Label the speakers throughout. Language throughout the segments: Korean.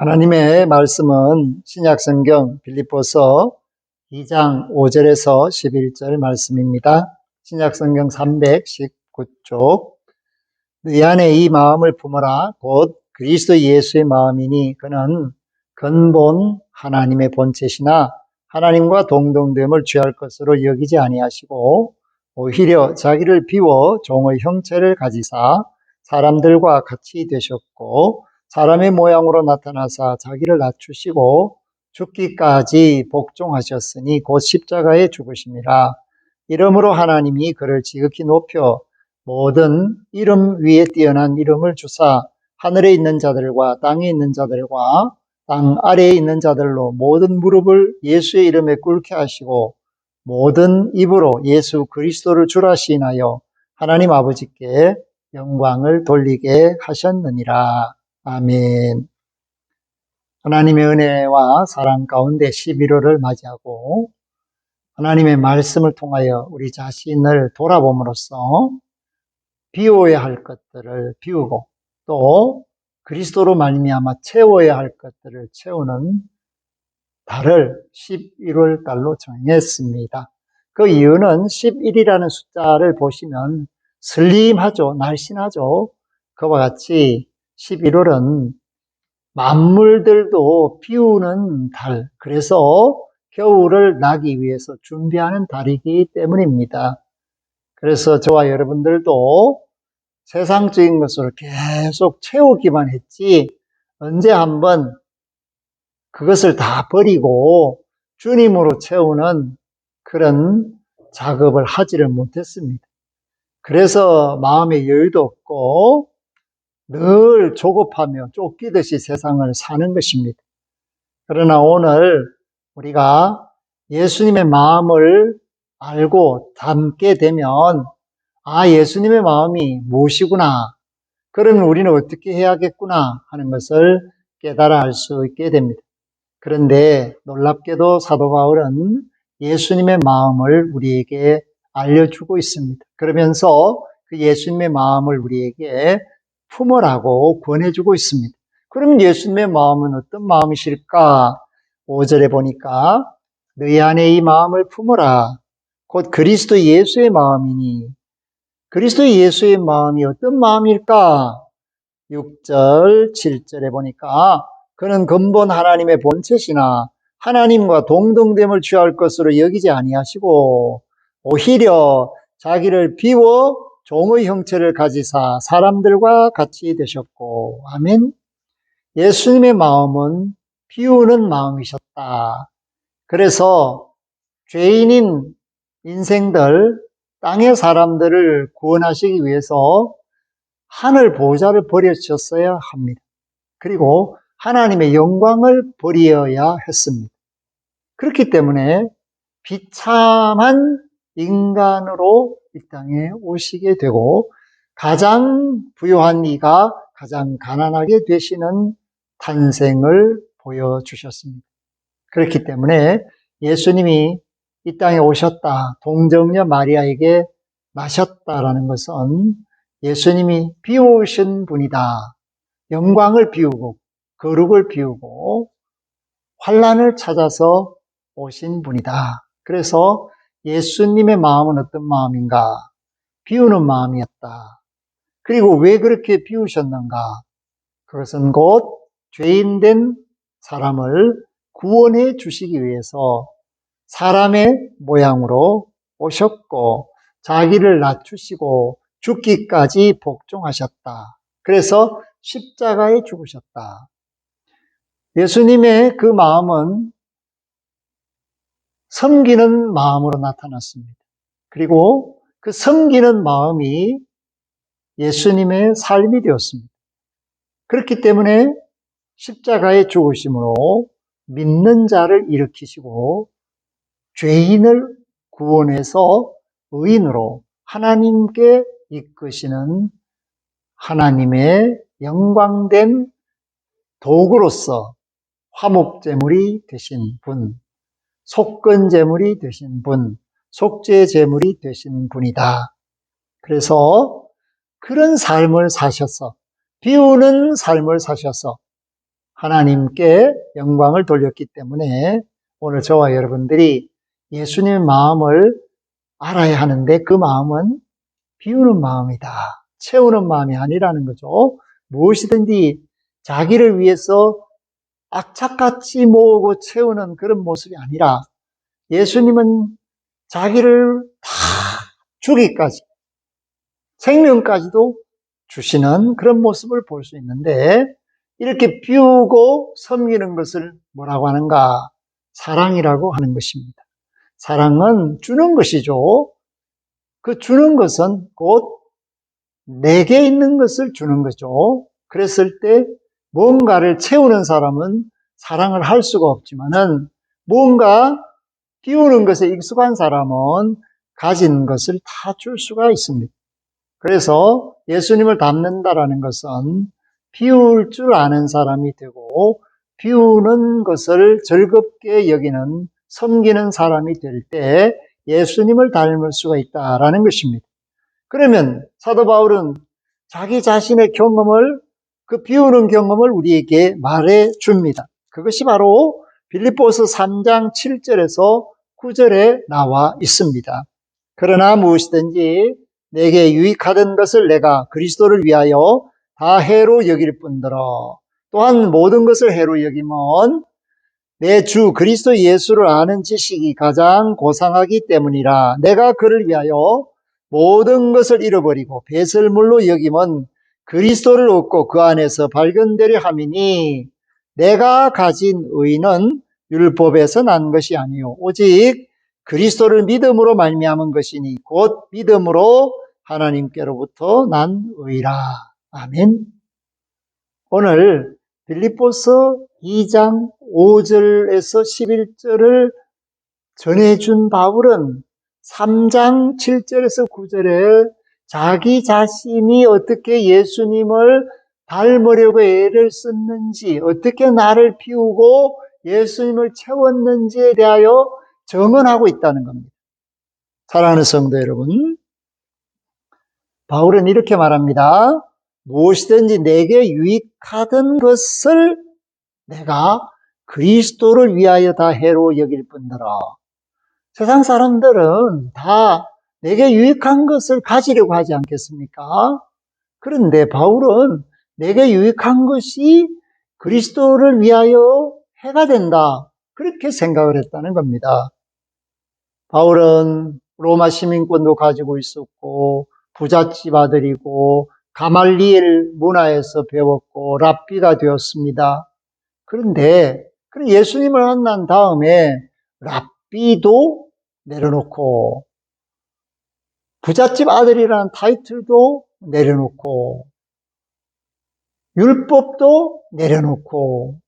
Speaker 1: 하나님의 말씀은 신약성경 빌립보서 2장 5절에서 11절 말씀입니다. 신약성경 319쪽. 너희 안에 이 마음을 품어라. 곧 그리스도 예수의 마음이니 그는 근본 하나님의 본체시나 하나님과 동등됨을 취할 것으로 여기지 아니하시고 오히려 자기를 비워 종의 형체를 가지사 사람들과 같이 되셨고 사람의 모양으로 나타나사 자기를 낮추시고 죽기까지 복종하셨으니 곧 십자가에 죽으심이라. 이러므로 하나님이 그를 지극히 높여 모든 이름 위에 뛰어난 이름을 주사 하늘에 있는 자들과 땅에 있는 자들과 땅 아래에 있는 자들로 모든 무릎을 예수의 이름에 꿇게 하시고 모든 입으로 예수 그리스도를 주라 시인하여 하나님 아버지께 영광을 돌리게 하셨느니라. 아멘. 하나님의 은혜와 사랑 가운데 11월을 맞이하고 하나님의 말씀을 통하여 우리 자신을 돌아봄으로써 비워야 할 것들을 비우고 또 그리스도로 말미암아 채워야 할 것들을 채우는 달을 11월 달로 정했습니다. 그 이유는 11이라는 숫자를 보시면 슬림하죠. 날씬하죠. 그와 같이 11월은 만물들도 비우는 달, 그래서 겨울을 나기 위해서 준비하는 달이기 때문입니다. 그래서 저와 여러분들도 세상적인 것을 계속 채우기만 했지 언제 한번 그것을 다 버리고 주님으로 채우는 그런 작업을 하지를 못했습니다. 그래서 마음의 여유도 없고 늘 조급하며 쫓기듯이 세상을 사는 것입니다. 그러나 오늘 우리가 예수님의 마음을 알고 담게 되면 예수님의 마음이 무엇이구나, 그러면 우리는 어떻게 해야겠구나 하는 것을 깨달아 알 수 있게 됩니다. 그런데 놀랍게도 사도 바울은 예수님의 마음을 우리에게 알려주고 있습니다. 그러면서 그 예수님의 마음을 우리에게 품으라고 권해주고 있습니다. 그럼 예수님의 마음은 어떤 마음이실까? 5절에 보니까 너희 안에 이 마음을 품으라. 곧 그리스도 예수의 마음이니. 그리스도 예수의 마음이 어떤 마음일까? 6절, 7절에 보니까 그는 근본 하나님의 본체시나 하나님과 동등됨을 취할 것으로 여기지 아니하시고 오히려 자기를 비워 종의 형체를 가지사 사람들과 같이 되셨고. 아멘. 예수님의 마음은 비우는 마음이셨다. 그래서 죄인인 인생들, 땅의 사람들을 구원하시기 위해서 하늘 보좌를 버리셨어야 합니다. 그리고 하나님의 영광을 버려야 했습니다. 그렇기 때문에 비참한 인간으로 이 땅에 오시게 되고 가장 부유한 이가 가장 가난하게 되시는 탄생을 보여주셨습니다. 그렇기 때문에 예수님이 이 땅에 오셨다, 동정녀 마리아에게 나셨다라는 것은 예수님이 비우신 분이다. 영광을 비우고 거룩을 비우고 환난을 찾아서 오신 분이다. 그래서 예수님의 마음은 어떤 마음인가? 비우는 마음이었다. 그리고 왜 그렇게 비우셨는가? 그것은 곧 죄인된 사람을 구원해 주시기 위해서 사람의 모양으로 오셨고 자기를 낮추시고 죽기까지 복종하셨다. 그래서 십자가에 죽으셨다. 예수님의 그 마음은 섬기는 마음으로 나타났습니다. 그리고 그 섬기는 마음이 예수님의 삶이 되었습니다. 그렇기 때문에 십자가에 죽으심으로 믿는 자를 일으키시고 죄인을 구원해서 의인으로 하나님께 이끄시는 하나님의 영광된 도구로서 화목제물이 되신 분, 속건제물이 되신 분, 속죄제물이 되신 분이다. 그래서 그런 삶을 사셔서, 비우는 삶을 사셔서 하나님께 영광을 돌렸기 때문에 오늘 저와 여러분들이 예수님의 마음을 알아야 하는데 그 마음은 비우는 마음이다. 채우는 마음이 아니라는 거죠. 무엇이든지 자기를 위해서 악착같이 모으고 채우는 그런 모습이 아니라 예수님은 자기를 다 주기까지 생명까지도 주시는 그런 모습을 볼 수 있는데 이렇게 비우고 섬기는 것을 뭐라고 하는가? 사랑이라고 하는 것입니다. 사랑은 주는 것이죠. 그 주는 것은 곧 내게 있는 것을 주는 거죠. 그랬을 때 뭔가를 채우는 사람은 사랑을 할 수가 없지만은 뭔가 비우는 것에 익숙한 사람은 가진 것을 다 줄 수가 있습니다. 그래서 예수님을 닮는다라는 것은 비울 줄 아는 사람이 되고 비우는 것을 즐겁게 여기는 섬기는 사람이 될 때 예수님을 닮을 수가 있다라는 것입니다. 그러면 사도 바울은 자기 자신의 경험을 그 비우는 경험을 우리에게 말해 줍니다. 그것이 바로 빌립보서 3장 7절에서 9절에 나와 있습니다. 그러나 무엇이든지 내게 유익하던 것을 내가 그리스도를 위하여 다 해로 여길 뿐더러 또한 모든 것을 해로 여기면 내 주 그리스도 예수를 아는 지식이 가장 고상하기 때문이라. 내가 그를 위하여 모든 것을 잃어버리고 배설물로 여기면 그리스도를 얻고 그 안에서 발견되려 함이니 내가 가진 의는 율법에서 난 것이 아니요 오직 그리스도를 믿음으로 말미암은 것이니 곧 믿음으로 하나님께로부터 난 의라. 아멘. 오늘 빌립보서 2장 5절에서 11절을 전해준 바울은 3장 7절에서 9절에 자기 자신이 어떻게 예수님을 닮으려고 애를 썼는지, 어떻게 나를 비우고 예수님을 채웠는지에 대하여 증언하고 있다는 겁니다. 사랑하는 성도 여러분, 바울은 이렇게 말합니다. 무엇이든지 내게 유익하던 것을 내가 그리스도를 위하여 다 해로 여길 뿐더러. 세상 사람들은 다 내게 유익한 것을 가지려고 하지 않겠습니까? 그런데 바울은 내게 유익한 것이 그리스도를 위하여 해가 된다. 그렇게 생각을 했다는 겁니다. 바울은 로마 시민권도 가지고 있었고 부잣집 아들이고 가말리엘 문화에서 배웠고 랍비가 되었습니다. 그런데 예수님을 만난 다음에 랍비도 내려놓고 부잣집 아들이라는 타이틀도 내려놓고 율법도 내려놓고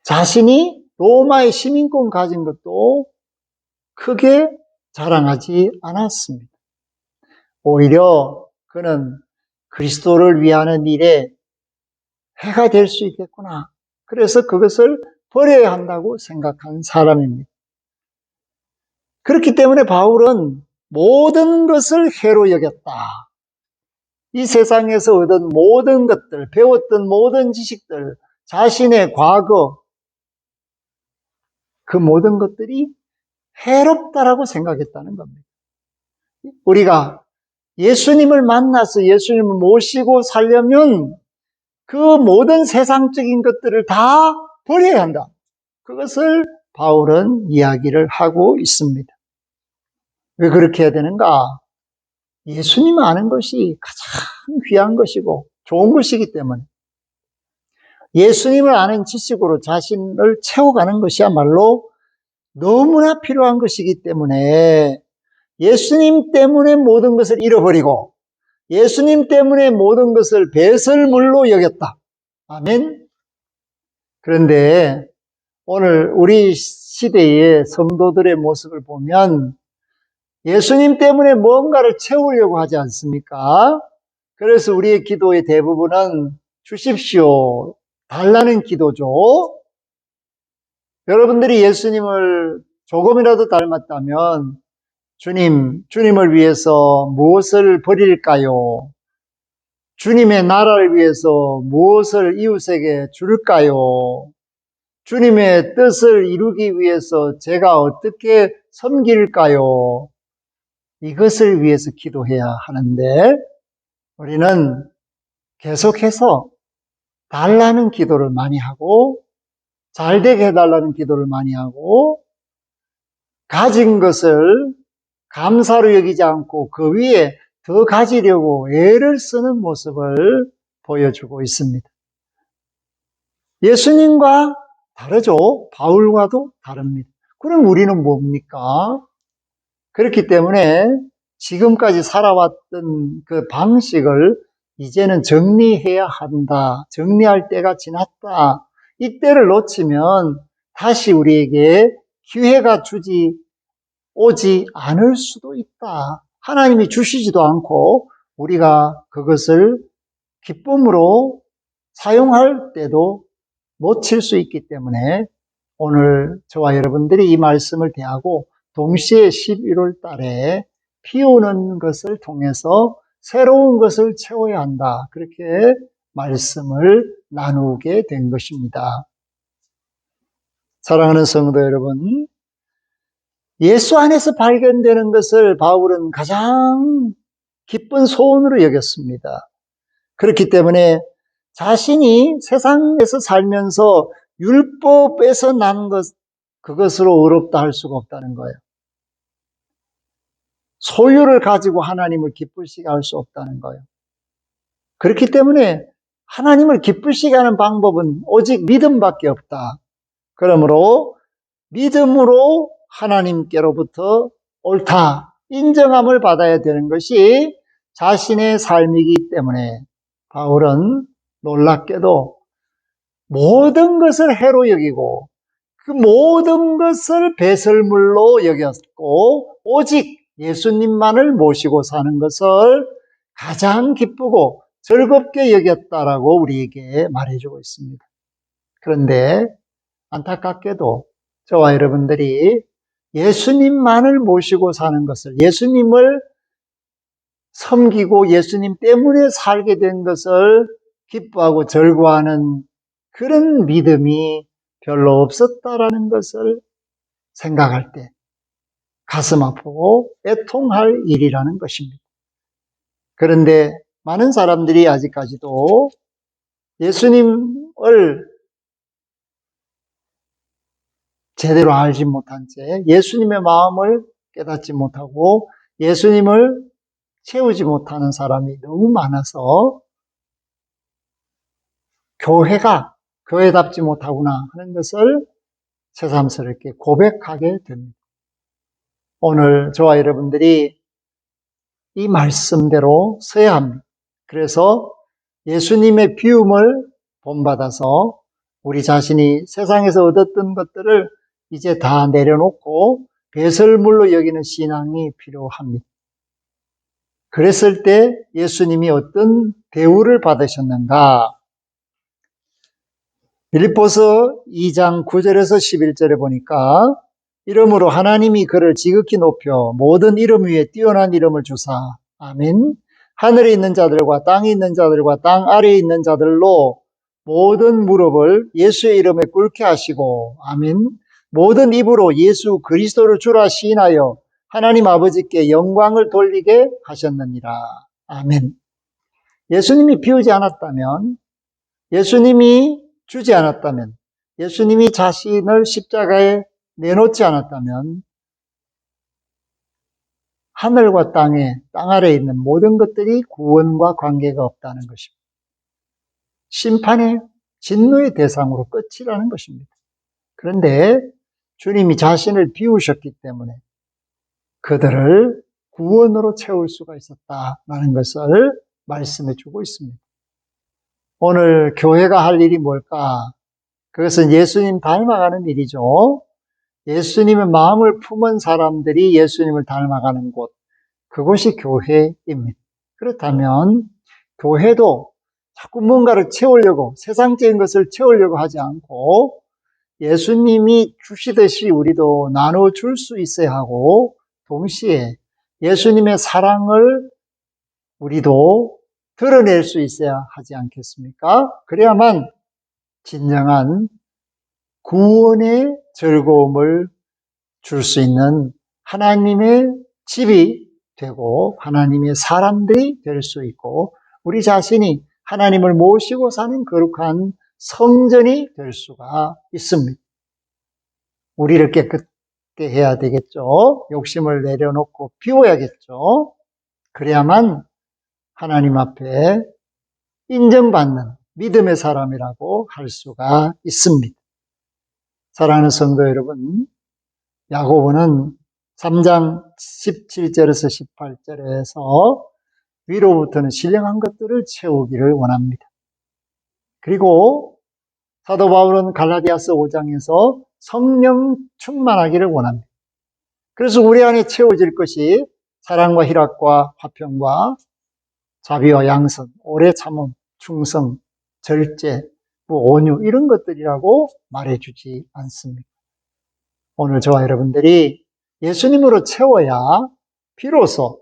Speaker 1: 자신이 로마의 시민권 가진 것도 크게 자랑하지 않았습니다. 오히려 그는 그리스도를 위하는 일에 해가 될 수 있겠구나. 그래서 그것을 버려야 한다고 생각한 사람입니다. 그렇기 때문에 바울은 모든 것을 해로 여겼다. 이 세상에서 얻은 모든 것들, 배웠던 모든 지식들, 자신의 과거, 그 모든 것들이 해롭다라고 생각했다는 겁니다. 우리가 예수님을 만나서 예수님을 모시고 살려면 그 모든 세상적인 것들을 다 버려야 한다. 그것을 바울은 이야기를 하고 있습니다. 왜 그렇게 해야 되는가? 예수님을 아는 것이 가장 귀한 것이고 좋은 것이기 때문에 예수님을 아는 지식으로 자신을 채워가는 것이야말로 너무나 필요한 것이기 때문에 예수님 때문에 모든 것을 잃어버리고 예수님 때문에 모든 것을 배설물로 여겼다. 아멘. 그런데 오늘 우리 시대의 성도들의 모습을 보면 예수님 때문에 뭔가를 채우려고 하지 않습니까? 그래서 우리의 기도의 대부분은 주십시오, 달라는 기도죠. 여러분들이 예수님을 조금이라도 닮았다면 주님을 위해서 무엇을 버릴까요? 주님의 나라를 위해서 무엇을 이웃에게 줄까요? 주님의 뜻을 이루기 위해서 제가 어떻게 섬길까요? 이것을 위해서 기도해야 하는데 우리는 계속해서 달라는 기도를 많이 하고 잘되게 해달라는 기도를 많이 하고 가진 것을 감사로 여기지 않고 그 위에 더 가지려고 애를 쓰는 모습을 보여주고 있습니다. 예수님과 다르죠. 바울과도 다릅니다. 그럼 우리는 뭡니까? 그렇기 때문에 지금까지 살아왔던 그 방식을 이제는 정리해야 한다. 정리할 때가 지났다. 이때를 놓치면 다시 우리에게 기회가 오지 않을 수도 있다. 하나님이 주시지도 않고 우리가 그것을 기쁨으로 사용할 때도 놓칠 수 있기 때문에 오늘 저와 여러분들이 이 말씀을 대하고 동시에 11월 달에 비 오는 것을 통해서 새로운 것을 채워야 한다. 그렇게 말씀을 나누게 된 것입니다. 사랑하는 성도 여러분, 예수 안에서 발견되는 것을 바울은 가장 기쁜 소원으로 여겼습니다. 그렇기 때문에 자신이 세상에서 살면서 율법에서 난 그것으로 의롭다 할 수가 없다는 거예요. 소유를 가지고 하나님을 기쁘시게 할 수 없다는 거예요. 그렇기 때문에 하나님을 기쁘시게 하는 방법은 오직 믿음밖에 없다. 그러므로 믿음으로 하나님께로부터 옳다, 인정함을 받아야 되는 것이 자신의 삶이기 때문에 바울은 놀랍게도 모든 것을 해로 여기고 그 모든 것을 배설물로 여겼고 오직 예수님만을 모시고 사는 것을 가장 기쁘고 즐겁게 여겼다라고 우리에게 말해주고 있습니다. 그런데 안타깝게도 저와 여러분들이 예수님만을 모시고 사는 것을, 예수님을 섬기고 예수님 때문에 살게 된 것을 기뻐하고 즐거워하는 그런 믿음이 별로 없었다라는 것을 생각할 때 가슴 아프고 애통할 일이라는 것입니다. 그런데 많은 사람들이 아직까지도 예수님을 제대로 알지 못한 채 예수님의 마음을 깨닫지 못하고 예수님을 채우지 못하는 사람이 너무 많아서 교회가 교회답지 못하구나 하는 것을 새삼스럽게 고백하게 됩니다. 오늘 저와 여러분들이 이 말씀대로 서야 합니다. 그래서 예수님의 비움을 본받아서 우리 자신이 세상에서 얻었던 것들을 이제 다 내려놓고 배설물로 여기는 신앙이 필요합니다. 그랬을 때 예수님이 어떤 대우를 받으셨는가? 빌립보서 2장 9절에서 11절에 보니까 이름으로 하나님이 그를 지극히 높여 모든 이름 위에 뛰어난 이름을 주사 아멘. 하늘에 있는 자들과 땅에 있는 자들과 땅 아래에 있는 자들로 모든 무릎을 예수의 이름에 꿇게 하시고 아멘. 모든 입으로 예수 그리스도를 주라 시인하여 하나님 아버지께 영광을 돌리게 하셨느니라. 아멘. 예수님이 비우지 않았다면, 예수님이 주지 않았다면, 예수님이 자신을 십자가에 내놓지 않았다면 하늘과 땅에 땅 아래에 있는 모든 것들이 구원과 관계가 없다는 것입니다. 심판의 진노의 대상으로 끝이라는 것입니다. 그런데 주님이 자신을 비우셨기 때문에 그들을 구원으로 채울 수가 있었다라는 것을 말씀해 주고 있습니다. 오늘 교회가 할 일이 뭘까? 그것은 예수님 닮아가는 일이죠. 예수님의 마음을 품은 사람들이 예수님을 닮아가는 곳, 그곳이 교회입니다. 그렇다면 교회도 자꾸 뭔가를 채우려고, 세상적인 것을 채우려고 하지 않고 예수님이 주시듯이 우리도 나눠줄 수 있어야 하고 동시에 예수님의 사랑을 우리도 드러낼 수 있어야 하지 않겠습니까? 그래야만 진정한 구원의 즐거움을 줄 수 있는 하나님의 집이 되고 하나님의 사람들이 될 수 있고 우리 자신이 하나님을 모시고 사는 거룩한 성전이 될 수가 있습니다. 우리를 깨끗게 해야 되겠죠. 욕심을 내려놓고 비워야겠죠. 그래야만 하나님 앞에 인정받는 믿음의 사람이라고 할 수가 있습니다. 사랑하는 성도 여러분, 야고보는 3장 17절에서 18절에서 위로부터는 신령한 것들을 채우기를 원합니다. 그리고 사도 바울은 갈라디아서 5장에서 성령 충만하기를 원합니다. 그래서 우리 안에 채워질 것이 사랑과 희락과 화평과 자비와 양선, 오래 참음, 충성, 절제, 온유 이런 것들이라고 말해주지 않습니다. 오늘 저와 여러분들이 예수님으로 채워야 비로소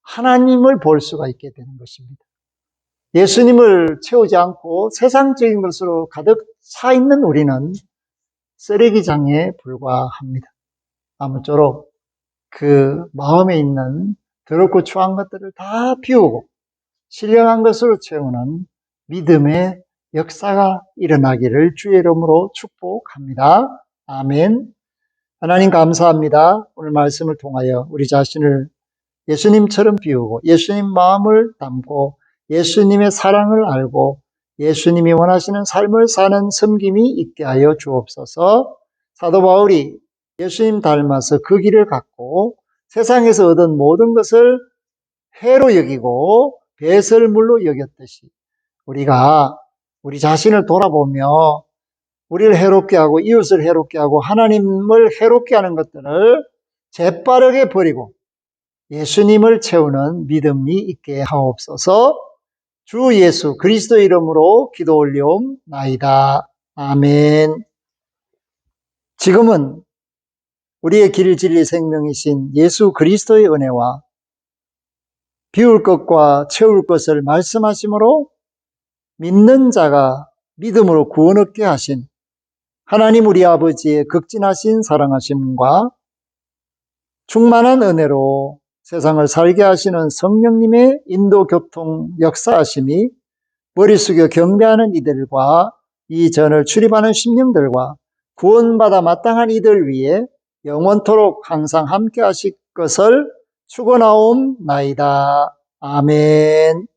Speaker 1: 하나님을 볼 수가 있게 되는 것입니다. 예수님을 채우지 않고 세상적인 것으로 가득 차 있는 우리는 쓰레기장에 불과합니다. 아무쪼록 그 마음에 있는 더럽고 추한 것들을 다 비우고 신령한 것으로 채우는 믿음의 역사가 일어나기를 주의 이름으로 축복합니다. 아멘. 하나님 감사합니다. 오늘 말씀을 통하여 우리 자신을 예수님처럼 비우고 예수님 마음을 담고 예수님의 사랑을 알고 예수님이 원하시는 삶을 사는 섬김이 있게 하여 주옵소서. 사도 바울이 예수님 닮아서 그 길을 갔고 세상에서 얻은 모든 것을 해로 여기고 배설물로 여겼듯이 우리가 우리 자신을 돌아보며 우리를 해롭게 하고 이웃을 해롭게 하고 하나님을 해롭게 하는 것들을 재빠르게 버리고 예수님을 채우는 믿음이 있게 하옵소서. 주 예수 그리스도 이름으로 기도 올리옵나이다. 아멘. 지금은 우리의 길 진리 생명이신 예수 그리스도의 은혜와 비울 것과 채울 것을 말씀하심으로 믿는 자가 믿음으로 구원 얻게 하신 하나님 우리 아버지의 극진하신 사랑하심과 충만한 은혜로 세상을 살게 하시는 성령님의 인도 교통 역사하심이 머리 숙여 경배하는 이들과 이 전을 출입하는 심령들과 구원받아 마땅한 이들 위에 영원토록 항상 함께 하실 것을 축원하옵나이다. 아멘.